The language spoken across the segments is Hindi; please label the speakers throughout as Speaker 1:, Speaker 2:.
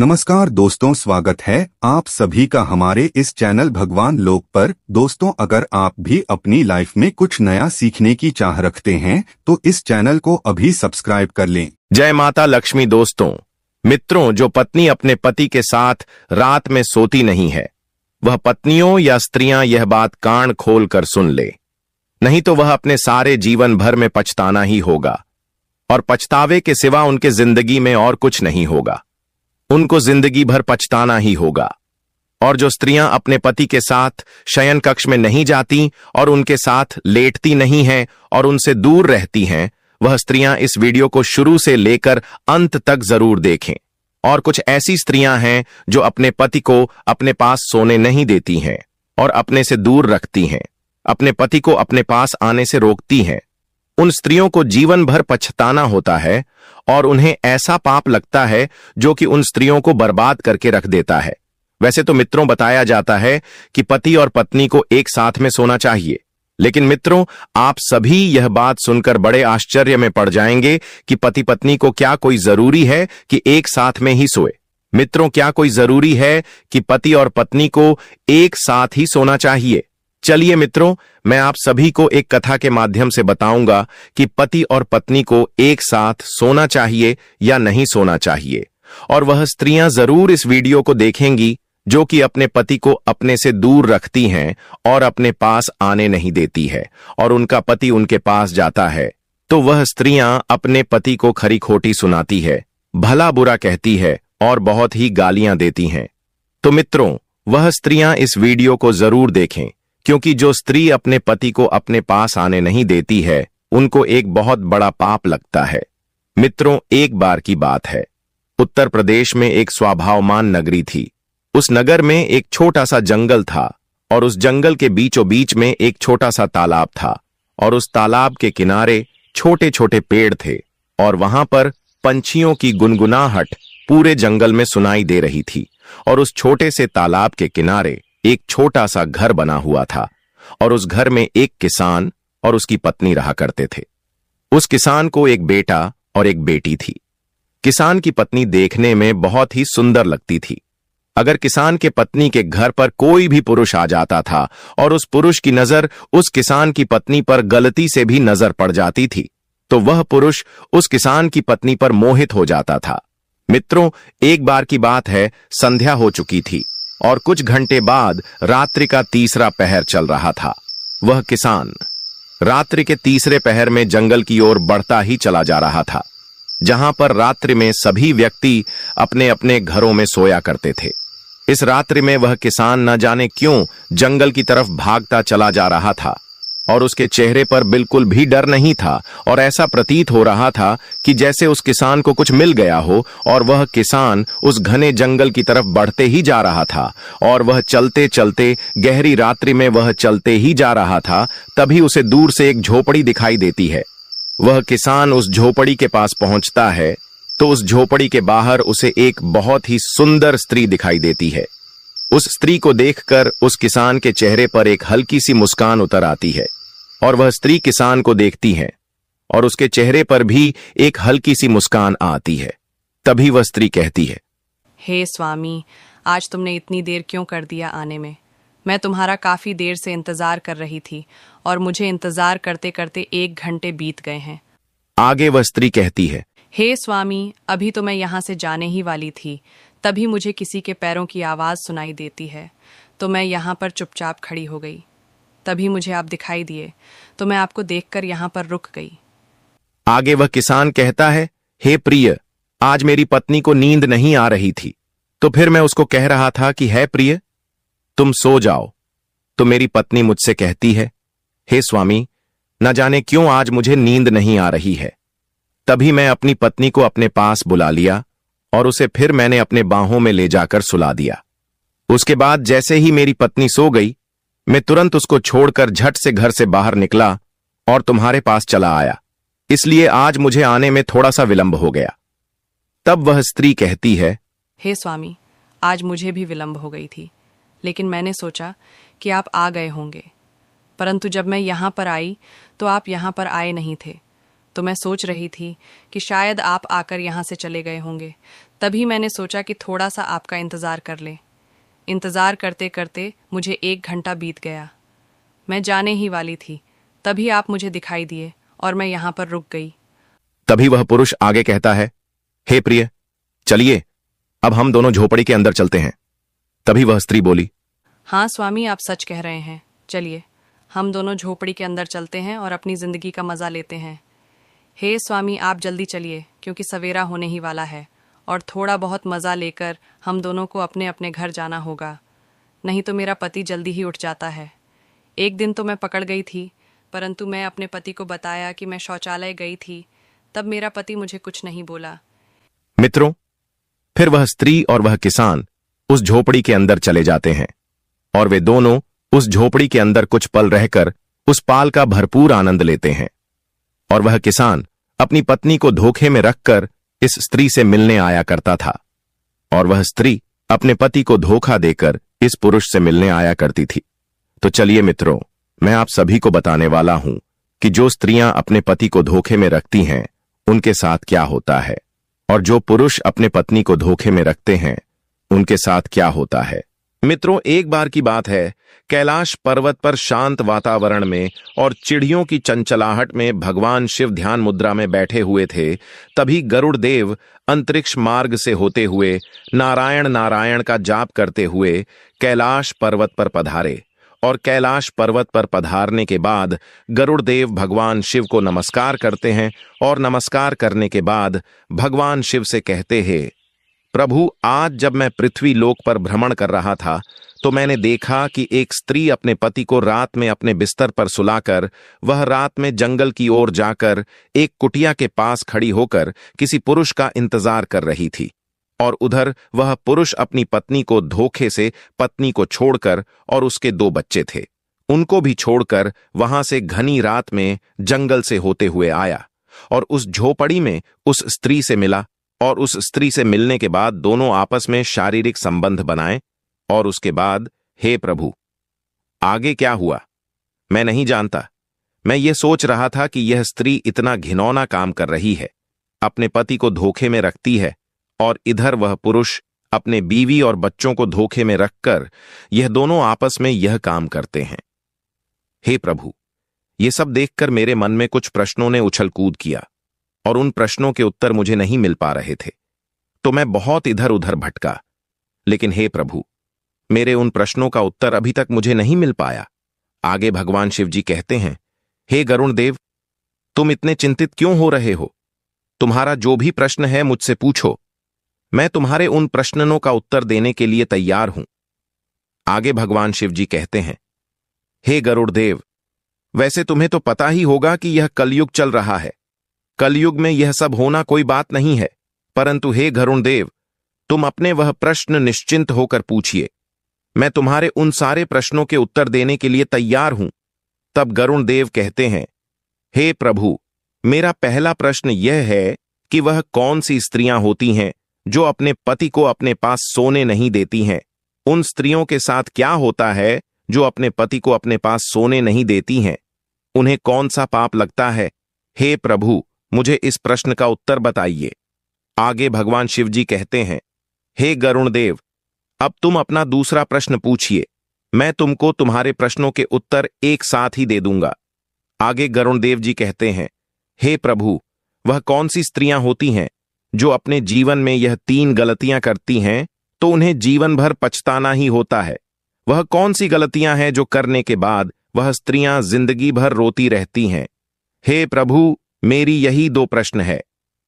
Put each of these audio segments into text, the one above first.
Speaker 1: नमस्कार दोस्तों, स्वागत है आप सभी का हमारे इस चैनल भगवान लोक पर। दोस्तों, अगर आप भी अपनी लाइफ में कुछ नया सीखने की चाह रखते हैं तो इस चैनल को अभी सब्सक्राइब कर लें।
Speaker 2: जय माता लक्ष्मी। दोस्तों मित्रों, जो पत्नी अपने पति के साथ रात में सोती नहीं है, वह पत्नियों या स्त्रियां यह बात कान खोल कर सुन ले, नहीं तो वह अपने सारे जीवन भर में पछताना ही होगा, और पछतावे के सिवा उनके जिंदगी में और कुछ नहीं होगा। उनको जिंदगी भर पछताना ही होगा। और जो स्त्रियां अपने पति के साथ शयन कक्ष में नहीं जाती और उनके साथ लेटती नहीं हैं और उनसे दूर रहती हैं, वह स्त्रियां इस वीडियो को शुरू से लेकर अंत तक जरूर देखें। और कुछ ऐसी स्त्रियां हैं जो अपने पति को अपने पास सोने नहीं देती हैं और अपने से दूर रखती हैं, अपने पति को अपने पास आने से रोकती हैं। उन स्त्रियों को जीवन भर पछताना होता है और उन्हें ऐसा पाप लगता है जो कि उन स्त्रियों को बर्बाद करके रख देता है। वैसे तो मित्रों, बताया जाता है कि पति और पत्नी को एक साथ में सोना चाहिए, लेकिन मित्रों, आप सभी यह बात सुनकर बड़े आश्चर्य में पड़ जाएंगे कि पति पत्नी को क्या कोई जरूरी है कि एक साथ में ही सोए। मित्रों, क्या कोई जरूरी है कि पति और पत्नी को एक साथ ही सोना चाहिए? चलिए मित्रों, मैं आप सभी को एक कथा के माध्यम से बताऊंगा कि पति और पत्नी को एक साथ सोना चाहिए या नहीं सोना चाहिए। और वह स्त्रियां जरूर इस वीडियो को देखेंगी जो कि अपने पति को अपने से दूर रखती हैं और अपने पास आने नहीं देती है, और उनका पति उनके पास जाता है तो वह स्त्रियां अपने पति को खरी खोटी सुनाती है, भला बुरा कहती है और बहुत ही गालियां देती हैं। तो मित्रों, वह स्त्रियां इस वीडियो को जरूर देखें, क्योंकि जो स्त्री अपने पति को अपने पास आने नहीं देती है, उनको एक बहुत बड़ा पाप लगता है। मित्रों, एक बार की बात है, उत्तर प्रदेश में एक स्वभावमान नगरी थी। उस नगर में एक छोटा सा जंगल था और उस जंगल के बीचों बीच में एक छोटा सा तालाब था, और उस तालाब के किनारे छोटे छोटे पेड़ थे, और वहां पर पंछियों की गुनगुनाहट पूरे जंगल में सुनाई दे रही थी। और उस छोटे से तालाब के किनारे एक छोटा सा घर बना हुआ था, और उस घर में एक किसान और उसकी पत्नी रहा करते थे। उस किसान को एक बेटा और एक बेटी थी। किसान की पत्नी देखने में बहुत ही सुंदर लगती थी। अगर किसान के पत्नी के घर पर कोई भी पुरुष आ जाता था और उस पुरुष की नजर उस किसान की पत्नी पर गलती से भी नजर पड़ जाती थी, तो वह पुरुष उस किसान की पत्नी पर मोहित हो जाता था। मित्रों, एक बार की बात है, संध्या हो चुकी थी और कुछ घंटे बाद रात्रि का तीसरा पहर चल रहा था। वह किसान रात्रि के तीसरे पहर में जंगल की ओर बढ़ता ही चला जा रहा था, जहां पर रात्रि में सभी व्यक्ति अपने अपने घरों में सोया करते थे। इस रात्रि में वह किसान न जाने क्यों जंगल की तरफ भागता चला जा रहा था, और उसके चेहरे पर बिल्कुल भी डर नहीं था, और ऐसा प्रतीत हो रहा था कि जैसे उस किसान को कुछ मिल गया हो, और वह किसान उस घने जंगल की तरफ बढ़ते ही जा रहा था। और वह चलते चलते गहरी रात्रि में वह चलते ही जा रहा था, तभी उसे दूर से एक झोपड़ी दिखाई देती है। वह किसान उस झोपड़ी के पास पहुंचता है तो उस झोपड़ी के बाहर उसे एक बहुत ही सुंदर स्त्री दिखाई देती है। उस स्त्री को देखकर उस किसान के चेहरे पर एक हल्की सी मुस्कान उतर आती है, और वह स्त्री किसान को देखती है और उसके चेहरे पर भी एक हल्की सी मुस्कान आती है। तभी वह स्त्री कहती है,
Speaker 3: हे स्वामी, आज तुमने इतनी देर क्यों कर दिया आने में? मैं तुम्हारा काफी देर से इंतजार कर रही थी और मुझे इंतजार करते करते 1 घंटे बीत गए हैं।
Speaker 2: आगे वह स्त्री कहती है,
Speaker 3: हे स्वामी, अभी तो मैं यहाँ से जाने ही वाली थी, तभी मुझे किसी के पैरों की आवाज सुनाई देती है, तो मैं यहाँ पर चुपचाप खड़ी हो गई। तभी मुझे आप दिखाई दिए, तो मैं आपको देखकर यहाँ पर रुक गई।
Speaker 2: आगे वह किसान कहता है, हे प्रिय, आज मेरी पत्नी को नींद नहीं आ रही थी, तो फिर मैं उसको कह रहा था कि है प्रिय, तुम सो जाओ। तो मेरी पत्नी मुझसे कहती है, हे स्वामी, न जाने क्यों आज मुझे नींद नहीं आ रही है। तभी मैं अपनी पत्नी को अपने पास बुला लिया और उसे फिर मैंने अपने बाहों में ले जाकर सुला दिया। उसके बाद जैसे ही मेरी पत्नी सो गई, मैं तुरंत उसको छोड़कर झट से घर से बाहर निकला और तुम्हारे पास चला आया, इसलिए आज मुझे आने में थोड़ा सा विलंब हो गया। तब वह स्त्री कहती है,
Speaker 3: हे स्वामी, आज मुझे भी विलंब हो गई थी, लेकिन मैंने सोचा कि आप आ गए होंगे, परंतु जब मैं यहाँ पर आई तो आप यहाँ पर आए नहीं थे, तो मैं सोच रही थी कि शायद आप आकर यहाँ से चले गए होंगे, तभी मैंने सोचा कि थोड़ा सा आपका इंतज़ार कर लें। इंतज़ार करते करते मुझे 1 घंटा बीत गया। मैं जाने ही वाली थी, तभी आप मुझे दिखाई दिए और मैं यहाँ पर रुक गई।
Speaker 2: तभी वह पुरुष आगे कहता है, हे प्रिय, चलिए अब हम दोनों झोपड़ी के अंदर चलते हैं। तभी वह स्त्री बोली,
Speaker 3: हाँ स्वामी, आप सच कह रहे हैं, चलिए हम दोनों झोपड़ी के अंदर चलते हैं और अपनी जिंदगी का मजा लेते हैं। हे स्वामी, आप जल्दी चलिए, क्योंकि सवेरा होने ही वाला है और थोड़ा बहुत मजा लेकर हम दोनों को अपने अपने घर जाना होगा, नहीं तो मेरा पति जल्दी ही उठ जाता है। एक दिन तो मैं पकड़ गई थी, परंतु मैं अपने पति को बताया कि मैं शौचालय गई थी, तब मेरा पति मुझे कुछ नहीं बोला।
Speaker 2: मित्रों, फिर वह स्त्री और वह किसान उस झोपड़ी के अंदर चले जाते हैं और वे दोनों उस झोपड़ी के अंदर कुछ पल रहकर उस पाल का भरपूर आनंद लेते हैं। और वह किसान अपनी पत्नी को धोखे में रखकर इस स्त्री से मिलने आया करता था और वह स्त्री अपने पति को धोखा देकर इस पुरुष से मिलने आया करती थी। तो चलिए मित्रों, मैं आप सभी को बताने वाला हूं कि जो स्त्रियां अपने पति को धोखे में रखती हैं उनके साथ क्या होता है, और जो पुरुष अपने पत्नी को धोखे में रखते हैं उनके साथ क्या होता है। मित्रों, एक बार की बात है, कैलाश पर्वत पर शांत वातावरण में और चिड़ियों की चंचलाहट में भगवान शिव ध्यान मुद्रा में बैठे हुए थे। तभी गरुड़ देव अंतरिक्ष मार्ग से होते हुए नारायण नारायण का जाप करते हुए कैलाश पर्वत पर पधारे और कैलाश पर्वत पर पधारने के बाद गरुड़ देव भगवान शिव को नमस्कार करते हैं और नमस्कार करने के बाद भगवान शिव से कहते हैं, प्रभु, आज जब मैं पृथ्वी लोक पर भ्रमण कर रहा था तो मैंने देखा कि एक स्त्री अपने पति को रात में अपने बिस्तर पर सुलाकर वह रात में जंगल की ओर जाकर एक कुटिया के पास खड़ी होकर किसी पुरुष का इंतजार कर रही थी, और उधर वह पुरुष अपनी पत्नी को धोखे से पत्नी को छोड़कर और उसके 2 बच्चे थे उनको भी छोड़कर वहां से घनी रात में जंगल से होते हुए आया और उस झोपड़ी में उस स्त्री से मिला, और उस स्त्री से मिलने के बाद दोनों आपस में शारीरिक संबंध बनाए। और उसके बाद, हे प्रभु, आगे क्या हुआ मैं नहीं जानता। मैं ये सोच रहा था कि यह स्त्री इतना घिनौना काम कर रही है, अपने पति को धोखे में रखती है, और इधर वह पुरुष अपने बीवी और बच्चों को धोखे में रखकर यह दोनों आपस में यह काम करते हैं। हे प्रभु, ये सब देखकर मेरे मन में कुछ प्रश्नों ने उछल कूद किया और उन प्रश्नों के उत्तर मुझे नहीं मिल पा रहे थे, तो मैं बहुत इधर उधर भटका। लेकिन हे प्रभु, मेरे उन प्रश्नों का उत्तर अभी तक मुझे नहीं मिल पाया। आगे भगवान शिव जी कहते हैं, हे गरुड़ देव, तुम इतने चिंतित क्यों हो रहे हो? तुम्हारा जो भी प्रश्न है मुझसे पूछो, मैं तुम्हारे उन प्रश्नों का उत्तर देने के लिए तैयार हूं। आगे भगवान शिव जी कहते हैं, हे गरुड़ देव, वैसे तुम्हें तो पता ही होगा कि यह कलयुग चल रहा है। कलयुग में यह सब होना कोई बात नहीं है, परंतु हे गरुड़ देव, तुम अपने वह प्रश्न निश्चिंत होकर पूछिए, मैं तुम्हारे उन सारे प्रश्नों के उत्तर देने के लिए तैयार हूं। तब गरुड़ देव कहते हैं, हे प्रभु, मेरा पहला प्रश्न यह है कि वह कौन सी स्त्रियां होती हैं जो अपने पति को अपने पास सोने नहीं देती हैं? उन स्त्रियों के साथ क्या होता है जो अपने पति को अपने पास सोने नहीं देती हैं? उन्हें कौन सा पाप लगता है? हे प्रभु, मुझे इस प्रश्न का उत्तर बताइए। आगे भगवान शिव जी कहते हैं, हे गरुड़ देव, अब तुम अपना दूसरा प्रश्न पूछिए, मैं तुमको तुम्हारे प्रश्नों के उत्तर एक साथ ही दे दूंगा। आगे गरुड़ देव जी कहते हैं, हे प्रभु, वह कौन सी स्त्रियां होती हैं जो अपने जीवन में यह 3 गलतियां करती हैं तो उन्हें जीवन भर पछताना ही होता है? वह कौन सी गलतियां हैं जो करने के बाद वह स्त्रियां जिंदगी भर रोती रहती हैं? हे प्रभु, मेरी यही 2 प्रश्न है,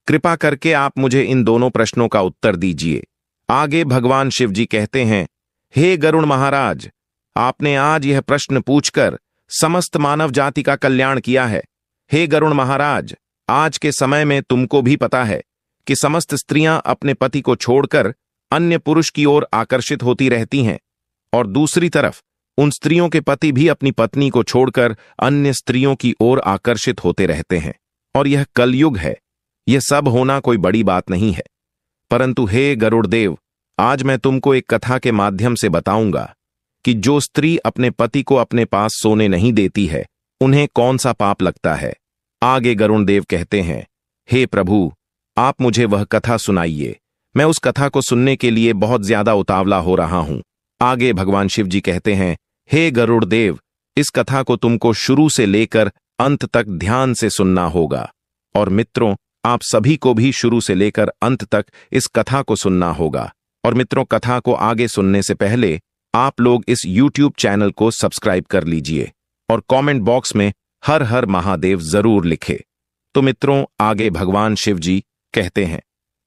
Speaker 2: कृपा करके आप मुझे इन दोनों प्रश्नों का उत्तर दीजिए। आगे भगवान शिव जी कहते हैं, हे गरुड़ महाराज, आपने आज यह प्रश्न पूछकर समस्त मानव जाति का कल्याण किया है। हे गरुड़ महाराज, आज के समय में तुमको भी पता है कि समस्त स्त्रियां अपने पति को छोड़कर अन्य पुरुष की ओर आकर्षित होती रहती हैं, और दूसरी तरफ उन स्त्रियों के पति भी अपनी पत्नी को छोड़कर अन्य स्त्रियों की ओर आकर्षित होते रहते हैं। और यह कलयुग है, यह सब होना कोई बड़ी बात नहीं है। परंतु हे गरुड़ देव, आज मैं तुमको एक कथा के माध्यम से बताऊंगा कि जो स्त्री अपने पति को अपने पास सोने नहीं देती है उन्हें कौन सा पाप लगता है। आगे गरुड़ देव कहते हैं, हे प्रभु, आप मुझे वह कथा सुनाइए, मैं उस कथा को सुनने के लिए बहुत ज्यादा उतावला हो रहा हूं। आगे भगवान शिव जी कहते हैं, हे गरुड़ देव, इस कथा को तुमको शुरू से लेकर अंत तक ध्यान से सुनना होगा। और मित्रों, आप सभी को भी शुरू से लेकर अंत तक इस कथा को सुनना होगा। और मित्रों, कथा को आगे सुनने से पहले आप लोग इस YouTube चैनल को सब्सक्राइब कर लीजिए और कमेंट बॉक्स में हर हर महादेव जरूर लिखे। तो मित्रों, आगे भगवान शिव जी कहते हैं,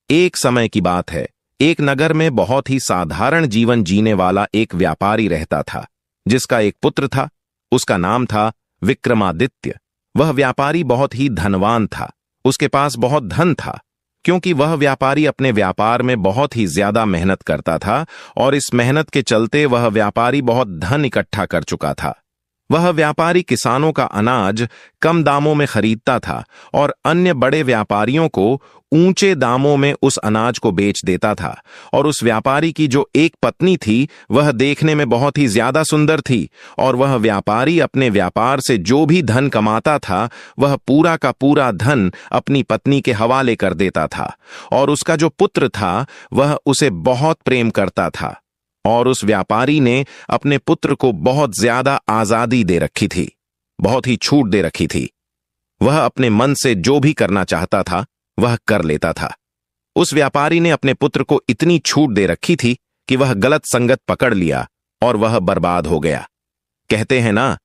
Speaker 2: एक समय की बात है, एक नगर में बहुत ही साधारण जीवन जीने वाला एक व्यापारी रहता था, जिसका एक पुत्र था। उसका नाम था विक्रमादित्य। वह व्यापारी बहुत ही धनवान था। उसके पास बहुत धन था, क्योंकि वह व्यापारी अपने व्यापार में बहुत ही ज्यादा मेहनत करता था और इस मेहनत के चलते वह व्यापारी बहुत धन इकट्ठा कर चुका था। वह व्यापारी किसानों का अनाज कम दामों में खरीदता था और अन्य बड़े व्यापारियों को ऊंचे दामों में उस अनाज को बेच देता था। और उस व्यापारी की जो एक पत्नी थी, वह देखने में बहुत ही ज्यादा सुंदर थी और वह व्यापारी अपने व्यापार से जो भी धन कमाता था, वह पूरा का पूरा धन अपनी पत्नी के हवाले कर देता था। और उसका जो पुत्र था, वह उसे बहुत प्रेम करता था और उस व्यापारी ने अपने पुत्र को बहुत ज्यादा आजादी दे रखी थी, बहुत ही छूट दे रखी थी। वह अपने मन से जो भी करना चाहता था वह कर लेता था। उस व्यापारी ने अपने पुत्र को इतनी छूट दे रखी थी कि वह गलत संगत पकड़ लिया और वह बर्बाद हो गया। कहते हैं ना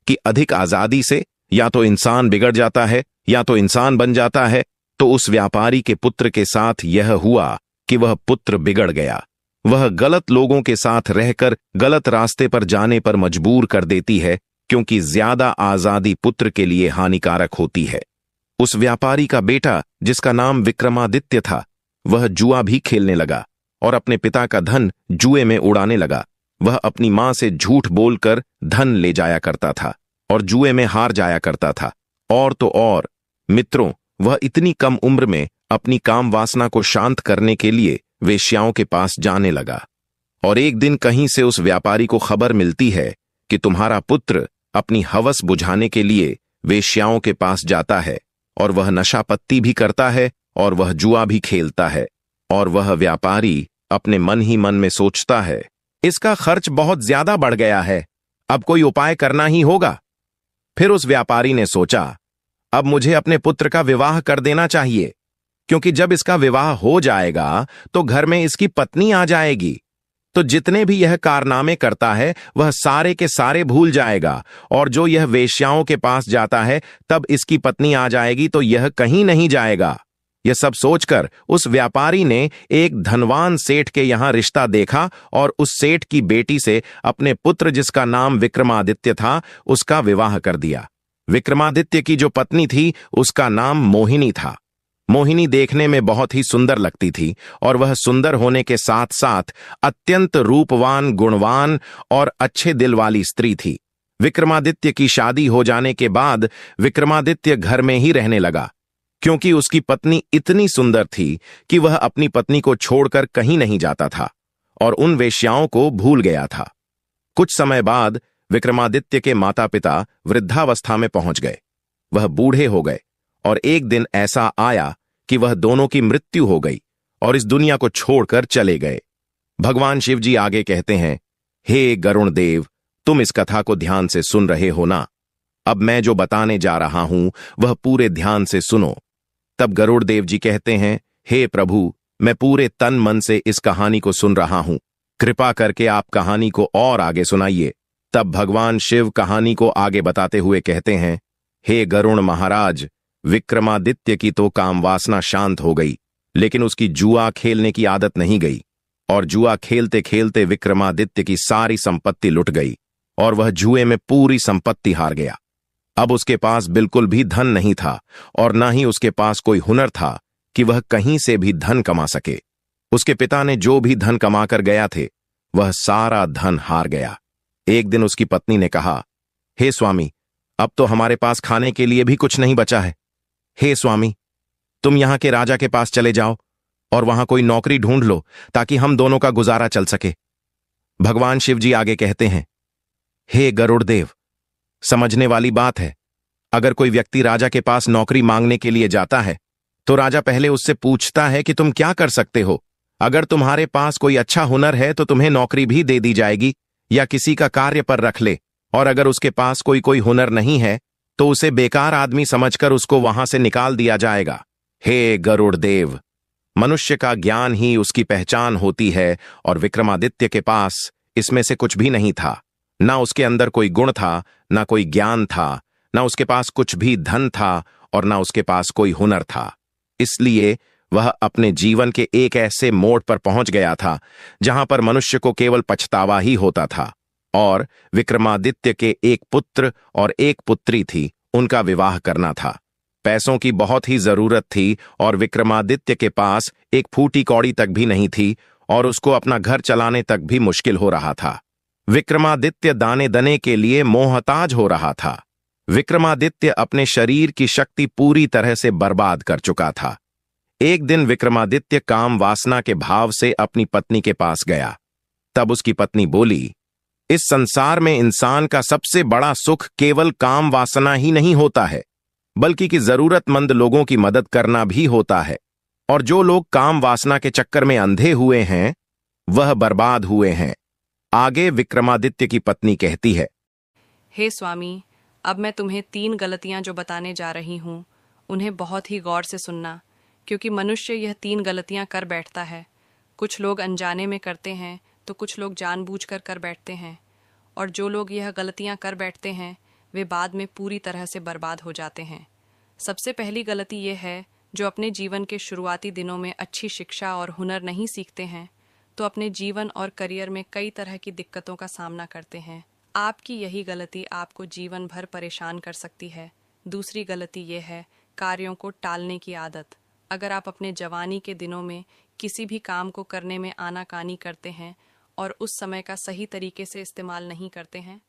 Speaker 2: कि अधिक आजादी से या तो इंसान बिगड़ जाता है या तो इंसान बन जाता है। तो उस व्यापारी के पुत्र के साथ यह हुआ कि वह पुत्र बिगड़ गया। वह गलत लोगों के साथ रहकर गलत रास्ते पर जाने पर मजबूर कर देती है, क्योंकि ज्यादा आजादी पुत्र के लिए हानिकारक होती है। उस व्यापारी का बेटा, जिसका नाम विक्रमादित्य था, वह जुआ भी खेलने लगा और अपने पिता का धन जुए में उड़ाने लगा। वह अपनी मां से झूठ बोलकर धन ले जाया करता था और जुए में हार जाया करता था। और तो और मित्रों, वह इतनी कम उम्र में अपनी काम वासना को शांत करने के लिए वेश्याओं के पास जाने लगा। और एक दिन कहीं से उस व्यापारी को खबर मिलती है कि तुम्हारा पुत्र अपनी हवस बुझाने के लिए वेश्याओं के पास जाता है और वह नशा पत्ती भी करता है और वह जुआ भी खेलता है। और वह व्यापारी अपने मन ही मन में सोचता है, इसका खर्च बहुत ज्यादा बढ़ गया है, अब कोई उपाय करना ही होगा। फिर उस व्यापारी ने सोचा, अब मुझे अपने पुत्र का विवाह कर देना चाहिए, क्योंकि जब इसका विवाह हो जाएगा तो घर में इसकी पत्नी आ जाएगी, तो जितने भी यह कारनामे करता है वह सारे के सारे भूल जाएगा। और जो यह वेश्याओं के पास जाता है तब इसकी पत्नी आ जाएगी, तो यह कहीं नहीं जाएगा। यह सब सोचकर उस व्यापारी ने एक धनवान सेठ के यहां रिश्ता देखा और उस सेठ की बेटी से अपने पुत्र, जिसका नाम विक्रमादित्य था, उसका विवाह कर दिया। विक्रमादित्य की जो पत्नी थी, उसका नाम मोहिनी था। मोहिनी देखने में बहुत ही सुंदर लगती थी और वह सुंदर होने के साथ साथ अत्यंत रूपवान, गुणवान और अच्छे दिल वाली स्त्री थी। विक्रमादित्य की शादी हो जाने के बाद विक्रमादित्य घर में ही रहने लगा, क्योंकि उसकी पत्नी इतनी सुंदर थी कि वह अपनी पत्नी को छोड़कर कहीं नहीं जाता था और उन वेश्याओं को भूल गया था। कुछ समय बाद विक्रमादित्य के माता पिता वृद्धावस्था में पहुंच गए। वह बूढ़े हो गए और एक दिन ऐसा आया कि वह दोनों की मृत्यु हो गई और इस दुनिया को छोड़कर चले गए। भगवान शिव जी आगे कहते हैं, हे गरुण देव, तुम इस कथा को ध्यान से सुन रहे हो ना? अब मैं जो बताने जा रहा हूं वह पूरे ध्यान से सुनो। तब गरुड़ देव जी कहते हैं, हे प्रभु, मैं पूरे तन मन से इस कहानी को सुन रहा हूं, कृपा करके आप कहानी को और आगे सुनाइए। तब भगवान शिव कहानी को आगे बताते हुए कहते हैं, हे गरुण महाराज, विक्रमादित्य की तो काम वासना शांत हो गई, लेकिन उसकी जुआ खेलने की आदत नहीं गई और जुआ खेलते खेलते विक्रमादित्य की सारी संपत्ति लुट गई और वह जुए में पूरी संपत्ति हार गया। अब उसके पास बिल्कुल भी धन नहीं था और ना ही उसके पास कोई हुनर था कि वह कहीं से भी धन कमा सके। उसके पिता ने जो भी धन कमाकर गया थे, वह सारा धन हार गया। एक दिन उसकी पत्नी ने कहा, हे स्वामी, अब तो हमारे पास खाने के लिए भी कुछ नहीं बचा है। हे स्वामी, तुम यहां के राजा के पास चले जाओ और वहां कोई नौकरी ढूंढ लो ताकि हम दोनों का गुजारा चल सके। भगवान शिव जी आगे कहते हैं, हे गरुड़ देव, समझने वाली बात है, अगर कोई व्यक्ति राजा के पास नौकरी मांगने के लिए जाता है तो राजा पहले उससे पूछता है कि तुम क्या कर सकते हो, अगर तुम्हारे पास कोई अच्छा हुनर है तो तुम्हें नौकरी भी दे दी जाएगी या किसी का कार्य पर रख ले, और अगर उसके पास कोई हुनर नहीं है तो उसे बेकार आदमी समझकर उसको वहां से निकाल दिया जाएगा। हे गरुड़ देव, मनुष्य का ज्ञान ही उसकी पहचान होती है, और विक्रमादित्य के पास इसमें से कुछ भी नहीं था। ना उसके अंदर कोई गुण था, ना कोई ज्ञान था, ना उसके पास कुछ भी धन था, और ना उसके पास कोई हुनर था। इसलिए वह अपने जीवन के एक ऐसे मोड़ पर पहुंच गया था जहां पर मनुष्य को केवल पछतावा ही होता था। और विक्रमादित्य के एक पुत्र और एक पुत्री थी, उनका विवाह करना था। पैसों की बहुत ही जरूरत थी और विक्रमादित्य के पास एक फूटी कौड़ी तक भी नहीं थी, और उसको अपना घर चलाने तक भी मुश्किल हो रहा था। विक्रमादित्य दाने दने के लिए मोहताज हो रहा था। विक्रमादित्य अपने शरीर की शक्ति पूरी तरह से बर्बाद कर चुका था। एक दिन विक्रमादित्य काम वासना के भाव से अपनी पत्नी के पास गया। तब उसकी पत्नी बोली, इस संसार में इंसान का सबसे बड़ा सुख केवल काम वासना ही नहीं होता है, बल्कि कि जरूरतमंद लोगों की मदद करना भी होता है। और जो लोग काम वासना के चक्कर में अंधे हुए हैं वह बर्बाद हुए हैं। आगे विक्रमादित्य की पत्नी कहती है,
Speaker 3: हे स्वामी, अब मैं तुम्हें 3 गलतियां जो बताने जा रही हूं उन्हें बहुत ही गौर से सुनना, क्योंकि मनुष्य यह 3 गलतियां कर बैठता है। कुछ लोग अनजाने में करते हैं तो कुछ लोग जानबूझकर कर बैठते हैं, और जो लोग यह गलतियां कर बैठते हैं वे बाद में पूरी तरह से बर्बाद हो जाते हैं। सबसे पहली गलती यह है, जो अपने जीवन के शुरुआती दिनों में अच्छी शिक्षा और हुनर नहीं सीखते हैं तो अपने जीवन और करियर में कई तरह की दिक्कतों का सामना करते हैं। आपकी यही गलती आपको जीवन भर परेशान कर सकती है। दूसरी गलती यह है, कार्यों को टालने की आदत। अगर आप अपने जवानी के दिनों में किसी भी काम को करने में आनाकानी करते हैं और उस समय का सही तरीके से इस्तेमाल नहीं करते हैं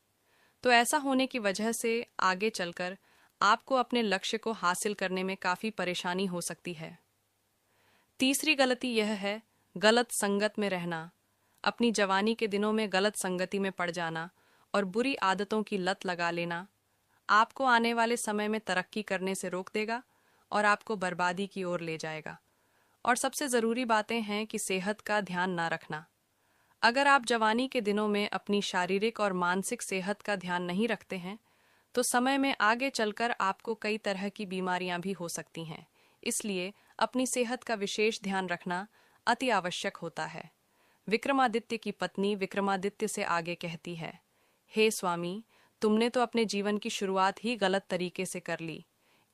Speaker 3: तो ऐसा होने की वजह से आगे चलकर आपको अपने लक्ष्य को हासिल करने में काफ़ी परेशानी हो सकती है। तीसरी गलती यह है, गलत संगत में रहना। अपनी जवानी के दिनों में गलत संगति में पड़ जाना और बुरी आदतों की लत लगा लेना आपको आने वाले समय में तरक्की करने से रोक देगा और आपको बर्बादी की ओर ले जाएगा। और सबसे ज़रूरी बातें हैं कि सेहत का ध्यान ना रखना। अगर आप जवानी के दिनों में अपनी शारीरिक और मानसिक सेहत का ध्यान नहीं रखते हैं तो समय में आगे चलकर आपको कई तरह की बीमारियां भी हो सकती हैं। इसलिए अपनी सेहत का विशेष ध्यान रखना अति आवश्यक होता है। विक्रमादित्य की पत्नी विक्रमादित्य से आगे कहती है, हे स्वामी, तुमने तो अपने जीवन की शुरुआत ही गलत तरीके से कर ली,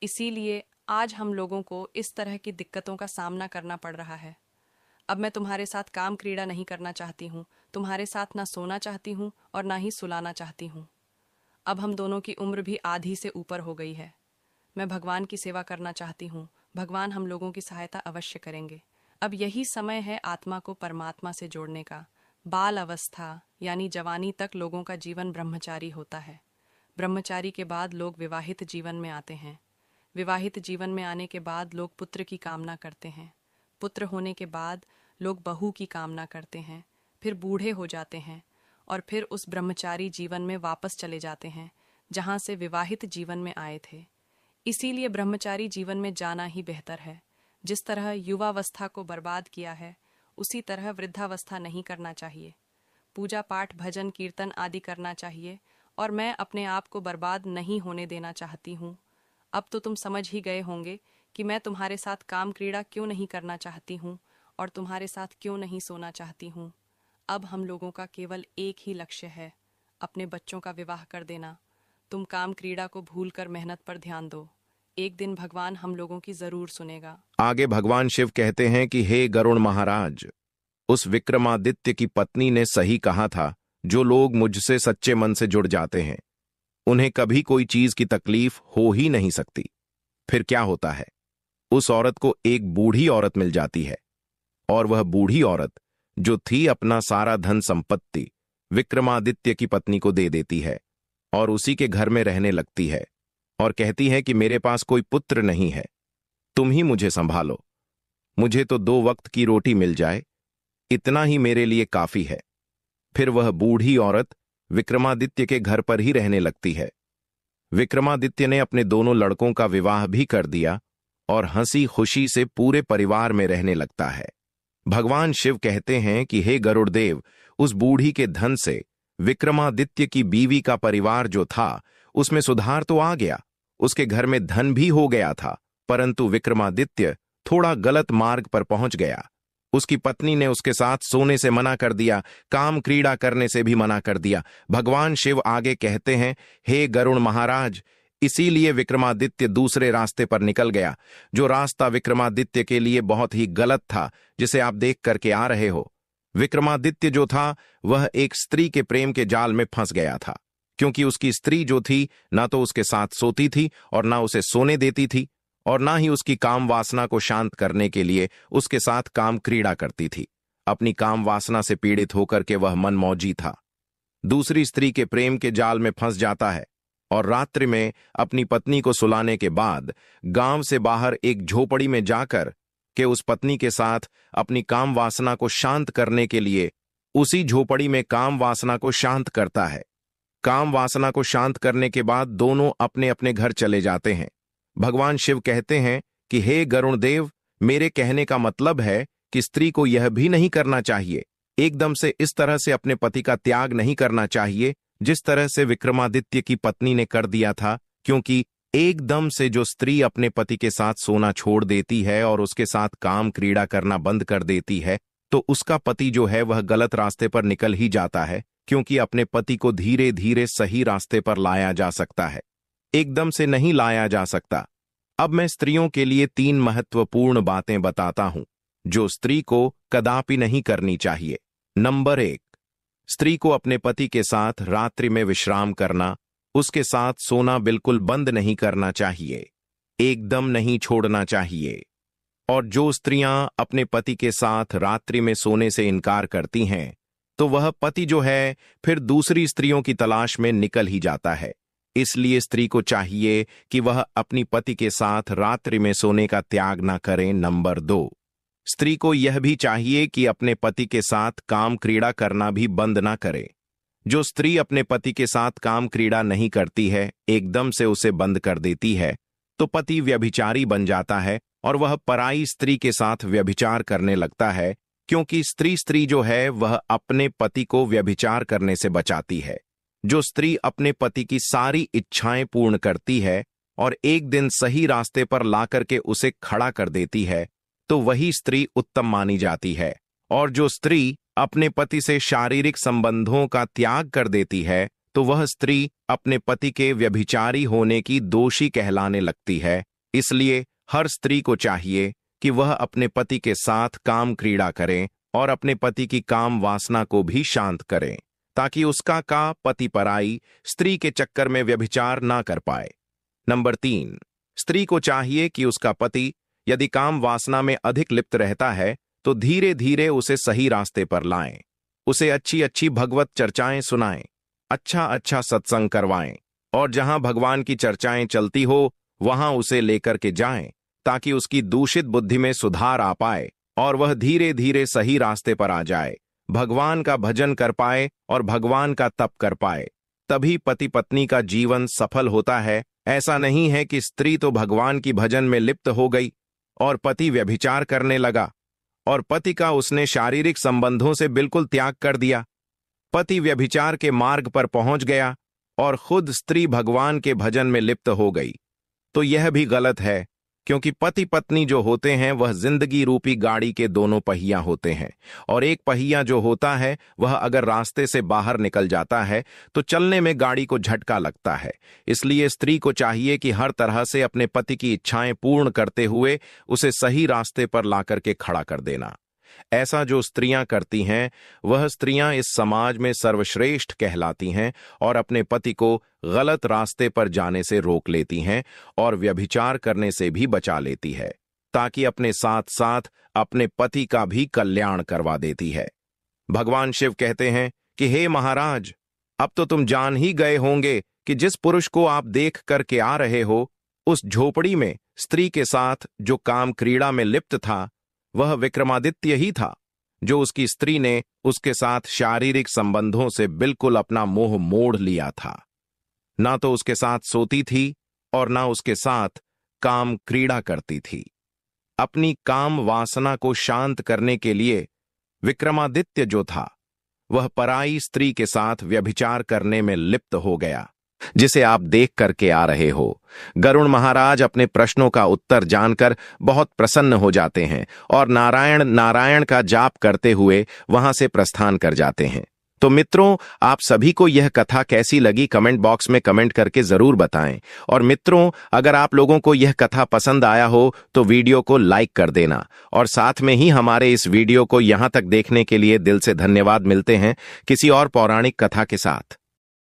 Speaker 3: इसीलिए आज हम लोगों को इस तरह की दिक्कतों का सामना करना पड़ रहा है। अब मैं तुम्हारे साथ काम क्रीड़ा नहीं करना चाहती हूँ, तुम्हारे साथ ना सोना चाहती हूँ और ना ही सुलाना चाहती हूँ। अब हम दोनों की उम्र भी आधी से ऊपर हो गई है। मैं भगवान की सेवा करना चाहती हूँ, भगवान हम लोगों की सहायता अवश्य करेंगे। अब यही समय है आत्मा को परमात्मा से जोड़ने का। बाल अवस्था यानी जवानी तक लोगों का जीवन ब्रह्मचारी होता है। ब्रह्मचारी के बाद लोग विवाहित जीवन में आते हैं। विवाहित जीवन में आने के बाद लोग पुत्र की कामना करते हैं। पुत्र होने के बाद लोग बहू की कामना करते हैं, फिर बूढ़े हो जाते हैं और फिर उस ब्रह्मचारी जीवन में वापस चले जाते हैं जहाँ से विवाहित जीवन में आए थे। इसीलिए ब्रह्मचारी जीवन में जाना ही बेहतर है। जिस तरह युवावस्था को बर्बाद किया है उसी तरह वृद्धावस्था नहीं करना चाहिए। पूजा पाठ भजन कीर्तन आदि करना चाहिए और मैं अपने आप को बर्बाद नहीं होने देना चाहती हूँ। अब तो तुम समझ ही गए होंगे कि मैं तुम्हारे साथ काम क्रीड़ा क्यों नहीं करना चाहती हूँ और तुम्हारे साथ क्यों नहीं सोना चाहती हूँ। अब हम लोगों का केवल एक ही लक्ष्य है, अपने बच्चों का विवाह कर देना। तुम काम क्रीड़ा को भूलकर मेहनत पर ध्यान दो। एक दिन भगवान हम लोगों की जरूर सुनेगा।
Speaker 2: आगे भगवान शिव कहते हैं कि हे गरुड़ महाराज, उस विक्रमादित्य की पत्नी ने सही कहा था। जो लोग मुझसे सच्चे मन से जुड़ जाते हैं उन्हें कभी कोई चीज की तकलीफ हो ही नहीं सकती। फिर क्या होता है, उस औरत को एक बूढ़ी औरत मिल जाती है और वह बूढ़ी औरत जो थी अपना सारा धन संपत्ति विक्रमादित्य की पत्नी को दे देती है और उसी के घर में रहने लगती है और कहती है कि मेरे पास कोई पुत्र नहीं है, तुम ही मुझे संभालो। मुझे तो 2 वक्त की रोटी मिल जाए, इतना ही मेरे लिए काफी है। फिर वह बूढ़ी औरत विक्रमादित्य के घर पर ही रहने लगती है। विक्रमादित्य ने अपने दोनों लड़कों का विवाह भी कर दिया और हंसी खुशी से पूरे परिवार में रहने लगता है। भगवान शिव कहते हैं कि हे गरुड़देव, उस बूढ़ी के धन से विक्रमादित्य की बीवी का परिवार जो था उसमें सुधार तो आ गया, उसके घर में धन भी हो गया था, परंतु विक्रमादित्य थोड़ा गलत मार्ग पर पहुंच गया। उसकी पत्नी ने उसके साथ सोने से मना कर दिया, काम क्रीड़ा करने से भी मना कर दिया। भगवान शिव आगे कहते हैं, हे गरुड़ महाराज, इसीलिए विक्रमादित्य दूसरे रास्ते पर निकल गया, जो रास्ता विक्रमादित्य के लिए बहुत ही गलत था, जिसे आप देख करके आ रहे हो। विक्रमादित्य जो था वह एक स्त्री के प्रेम के जाल में फंस गया था, क्योंकि उसकी स्त्री जो थी ना तो उसके साथ सोती थी और ना उसे सोने देती थी, और ना ही उसकी काम वासना को शांत करने के लिए उसके साथ काम क्रीड़ा करती थी। अपनी काम वासना से पीड़ित होकर के वह मनमौजी था। दूसरी स्त्री के प्रेम के जाल में फंस जाता है और रात्रि में अपनी पत्नी को सुलाने के बाद गांव से बाहर एक झोपड़ी में जाकर के उस पत्नी के साथ अपनी काम वासना को शांत करने के लिए उसी झोपड़ी में काम वासना को शांत करता है। काम वासना को शांत करने के बाद दोनों अपने अपने घर चले जाते हैं। भगवान शिव कहते हैं कि हे गरुड़ देव, मेरे कहने का मतलब है कि स्त्री को यह भी नहीं करना चाहिए, एकदम से इस तरह से अपने पति का त्याग नहीं करना चाहिए जिस तरह से विक्रमादित्य की पत्नी ने कर दिया था, क्योंकि एकदम से जो स्त्री अपने पति के साथ सोना छोड़ देती है और उसके साथ काम क्रीड़ा करना बंद कर देती है, तो उसका पति जो है वह गलत रास्ते पर निकल ही जाता है, क्योंकि अपने पति को धीरे धीरे सही रास्ते पर लाया जा सकता है, एकदम से नहीं लाया जा सकता। अब मैं स्त्रियों के लिए 3 महत्वपूर्ण बातें बताता हूं जो स्त्री को कदापि नहीं करनी चाहिए। नंबर 1, स्त्री को अपने पति के साथ रात्रि में विश्राम करना, उसके साथ सोना बिल्कुल बंद नहीं करना चाहिए, एकदम नहीं छोड़ना चाहिए। और जो स्त्रियां अपने पति के साथ रात्रि में सोने से इनकार करती हैं, तो वह पति जो है फिर दूसरी स्त्रियों की तलाश में निकल ही जाता है। इसलिए स्त्री को चाहिए कि वह अपनी पति के साथ रात्रि में सोने का त्याग ना करें। नंबर 2, स्त्री को यह भी चाहिए कि अपने पति के साथ काम क्रीड़ा करना भी बंद ना करे। जो स्त्री अपने पति के साथ काम क्रीड़ा नहीं करती है, एकदम से उसे बंद कर देती है, तो पति व्यभिचारी बन जाता है और वह पराई स्त्री के साथ व्यभिचार करने लगता है, क्योंकि स्त्री जो है वह अपने पति को व्यभिचार करने से बचाती है। जो स्त्री अपने पति की सारी इच्छाएं पूर्ण करती है और एक दिन सही रास्ते पर ला करके उसे खड़ा कर देती है, तो वही स्त्री उत्तम मानी जाती है। और जो स्त्री अपने पति से शारीरिक संबंधों का त्याग कर देती है, तो वह स्त्री अपने पति के व्यभिचारी होने की दोषी कहलाने लगती है। इसलिए हर स्त्री को चाहिए कि वह अपने पति के साथ काम क्रीड़ा करें और अपने पति की काम वासना को भी शांत करें, ताकि उसका का पति पराई स्त्री के चक्कर में व्यभिचार ना कर पाए। नंबर 3, स्त्री को चाहिए कि उसका पति यदि काम वासना में अधिक लिप्त रहता है, तो धीरे धीरे उसे सही रास्ते पर लाएं, उसे अच्छी अच्छी भगवत चर्चाएं सुनाएं, अच्छा अच्छा सत्संग करवाएं, और जहां भगवान की चर्चाएं चलती हो वहां उसे लेकर के जाएं, ताकि उसकी दूषित बुद्धि में सुधार आ पाए और वह धीरे धीरे सही रास्ते पर आ जाए, भगवान का भजन कर पाए और भगवान का तप कर पाए। तभी पति पत्नी का जीवन सफल होता है। ऐसा नहीं है कि स्त्री तो भगवान की भजन में लिप्त हो गई और पति व्यभिचार करने लगा और पति का उसने शारीरिक संबंधों से बिल्कुल त्याग कर दिया, पति व्यभिचार के मार्ग पर पहुंच गया और खुद स्त्री भगवान के भजन में लिप्त हो गई। तो यह भी गलत है, क्योंकि पति पत्नी जो होते हैं वह जिंदगी रूपी गाड़ी के दोनों पहिया होते हैं, और एक पहिया जो होता है वह अगर रास्ते से बाहर निकल जाता है तो चलने में गाड़ी को झटका लगता है। इसलिए स्त्री को चाहिए कि हर तरह से अपने पति की इच्छाएं पूर्ण करते हुए उसे सही रास्ते पर लाकर के खड़ा कर देना। ऐसा जो स्त्रियां करती हैं वह स्त्रियां इस समाज में सर्वश्रेष्ठ कहलाती हैं और अपने पति को गलत रास्ते पर जाने से रोक लेती हैं और व्यभिचार करने से भी बचा लेती है, ताकि अपने साथ साथ अपने पति का भी कल्याण करवा देती है। भगवान शिव कहते हैं कि हे महाराज, अब तो तुम जान ही गए होंगे कि जिस पुरुष को आप देख करके आ रहे हो, उस झोपड़ी में स्त्री के साथ जो काम क्रीड़ा में लिप्त था वह विक्रमादित्य ही था, जो उसकी स्त्री ने उसके साथ शारीरिक संबंधों से बिल्कुल अपना मोह मोड़ लिया था। ना तो उसके साथ सोती थी और ना उसके साथ काम क्रीड़ा करती थी। अपनी काम वासना को शांत करने के लिए विक्रमादित्य जो था वह पराई स्त्री के साथ व्यभिचार करने में लिप्त हो गया, जिसे आप देख करके आ रहे हो। गरुड़ महाराज अपने प्रश्नों का उत्तर जानकर बहुत प्रसन्न हो जाते हैं और नारायण नारायण का जाप करते हुए वहां से प्रस्थान कर जाते हैं। तो मित्रों, आप सभी को यह कथा कैसी लगी कमेंट बॉक्स में कमेंट करके जरूर बताएं। और मित्रों, अगर आप लोगों को यह कथा पसंद आया हो तो वीडियो को लाइक कर देना और साथ में ही हमारे इस वीडियो को यहां तक देखने के लिए दिल से धन्यवाद। मिलते हैं किसी और पौराणिक कथा के साथ।